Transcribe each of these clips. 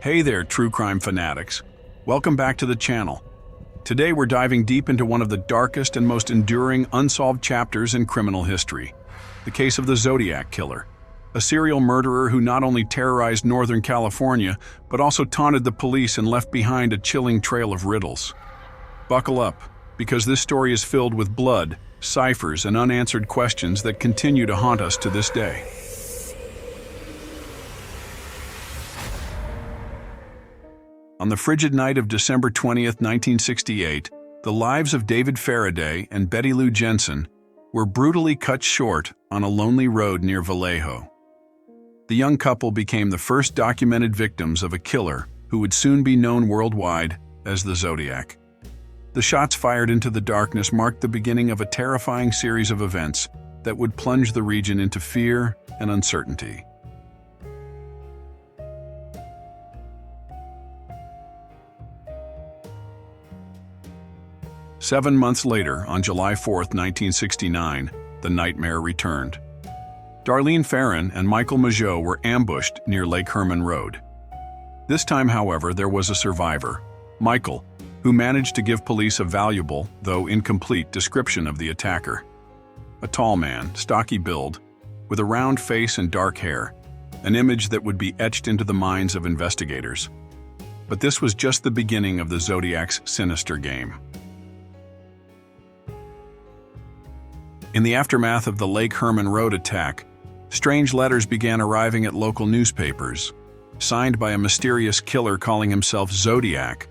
Hey there, true crime fanatics. Welcome back to the channel. Today we're diving deep into one of the darkest and most enduring unsolved chapters in criminal history. The case of the Zodiac Killer, a serial murderer who not only terrorized Northern California, but also taunted the police and left behind a chilling trail of riddles. Buckle up, because this story is filled with blood, ciphers, and unanswered questions that continue to haunt us to this day. On the frigid night of December 20th, 1968, the lives of David Faraday and Betty Lou Jensen were brutally cut short on a lonely road near Vallejo. The young couple became the first documented victims of a killer who would soon be known worldwide as the Zodiac. The shots fired into the darkness marked the beginning of a terrifying series of events that would plunge the region into fear and uncertainty. Seven months later, on July 4th, 1969, the nightmare returned. Darlene Ferrin and Michael Mageau were ambushed near Lake Herman Road. This time, however, there was a survivor, Michael, who managed to give police a valuable, though incomplete, description of the attacker. A tall man, stocky build, with a round face and dark hair, an image that would be etched into the minds of investigators. But this was just the beginning of the Zodiac's sinister game. In the aftermath of the Lake Herman Road attack, strange letters began arriving at local newspapers. Signed by a mysterious killer calling himself Zodiac,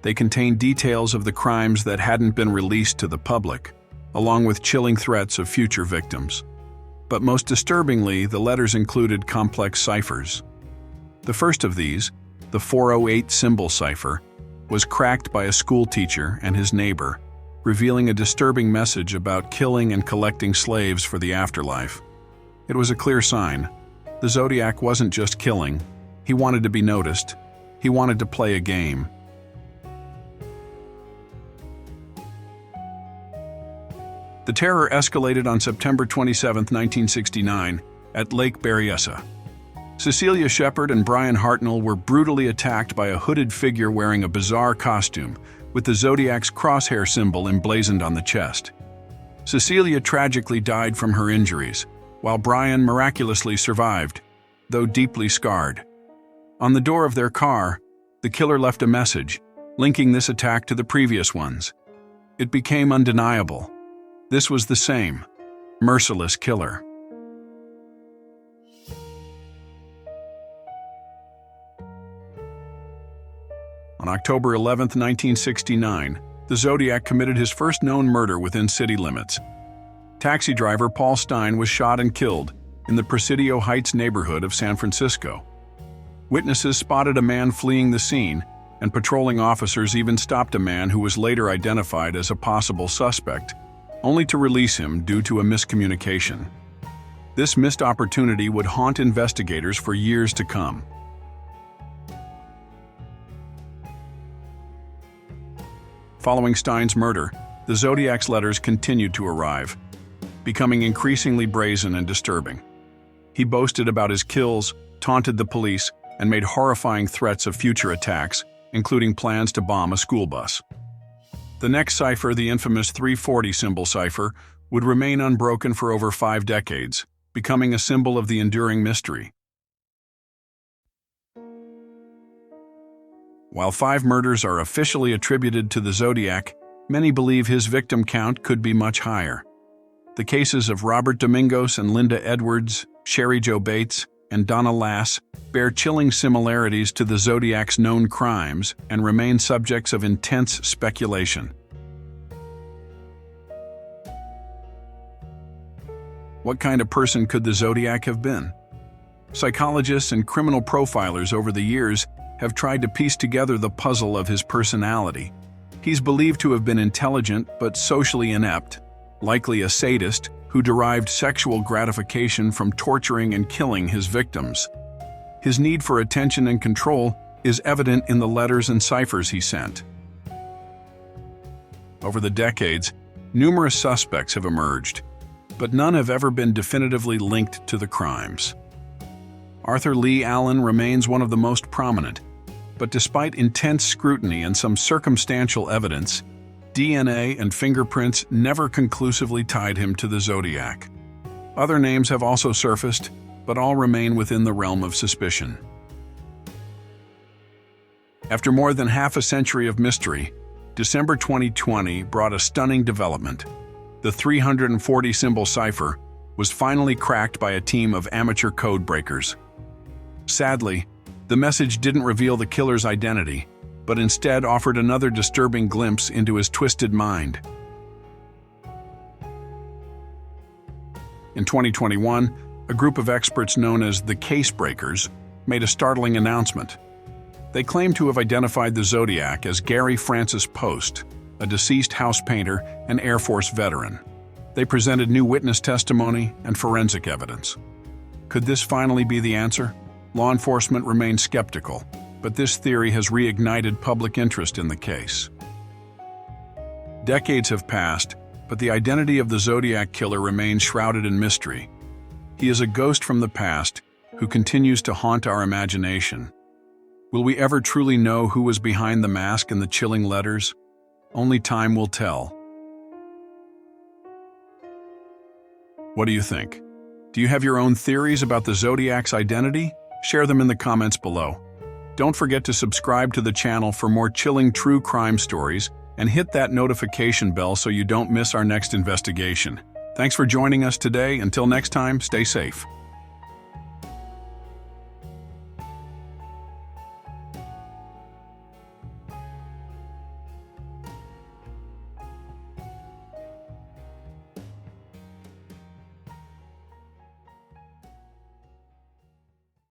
they contained details of the crimes that hadn't been released to the public, along with chilling threats of future victims. But most disturbingly, the letters included complex ciphers. The first of these, the 408 symbol cipher, was cracked by a school teacher and his neighbor, revealing a disturbing message about killing and collecting slaves for the afterlife. It was a clear sign. The Zodiac wasn't just killing. He wanted to be noticed. He wanted to play a game. The terror escalated on September 27, 1969, at Lake Berryessa. Cecilia Shepard and Brian Hartnell were brutally attacked by a hooded figure wearing a bizarre costume, with the Zodiac's crosshair symbol emblazoned on the chest. Cecilia tragically died from her injuries, while Brian miraculously survived, though deeply scarred. On the door of their car, the killer left a message, linking this attack to the previous ones. It became undeniable. This was the same merciless killer. On October 11, 1969, the Zodiac committed his first known murder within city limits. Taxi driver Paul Stine was shot and killed in the Presidio Heights neighborhood of San Francisco. Witnesses spotted a man fleeing the scene, and patrolling officers even stopped a man who was later identified as a possible suspect, only to release him due to a miscommunication. This missed opportunity would haunt investigators for years to come. Following Stine's murder, the Zodiac's letters continued to arrive, becoming increasingly brazen and disturbing. He boasted about his kills, taunted the police, and made horrifying threats of future attacks, including plans to bomb a school bus. The next cipher, the infamous 340 symbol cipher, would remain unbroken for over 5 decades, becoming a symbol of the enduring mystery. While 5 murders are officially attributed to the Zodiac, many believe his victim count could be much higher. The cases of Robert Domingos and Linda Edwards, Sherry Jo Bates, and Donna Lass bear chilling similarities to the Zodiac's known crimes and remain subjects of intense speculation. What kind of person could the Zodiac have been? Psychologists and criminal profilers over the years have tried to piece together the puzzle of his personality. He's believed to have been intelligent but socially inept, likely a sadist who derived sexual gratification from torturing and killing his victims. His need for attention and control is evident in the letters and ciphers he sent. Over the decades, numerous suspects have emerged, but none have ever been definitively linked to the crimes. Arthur Lee Allen remains one of the most prominent. But despite intense scrutiny and some circumstantial evidence, DNA and fingerprints never conclusively tied him to the Zodiac. Other names have also surfaced, but all remain within the realm of suspicion. After more than half a century of mystery, December 2020 brought a stunning development. The 340-symbol cipher was finally cracked by a team of amateur code breakers. Sadly, the message didn't reveal the killer's identity, but instead offered another disturbing glimpse into his twisted mind. In 2021, a group of experts known as the Case Breakers made a startling announcement. They claimed to have identified the Zodiac as Gary Francis Post, a deceased house painter and Air Force veteran. They presented new witness testimony and forensic evidence. Could this finally be the answer? Law enforcement remains skeptical, but this theory has reignited public interest in the case. Decades have passed, but the identity of the Zodiac Killer remains shrouded in mystery. He is a ghost from the past who continues to haunt our imagination. Will we ever truly know who was behind the mask and the chilling letters? Only time will tell. What do you think? Do you have your own theories about the Zodiac's identity? Share them in the comments below. Don't forget to subscribe to the channel for more chilling true crime stories and hit that notification bell so you don't miss our next investigation. Thanks for joining us today. Until next time, stay safe.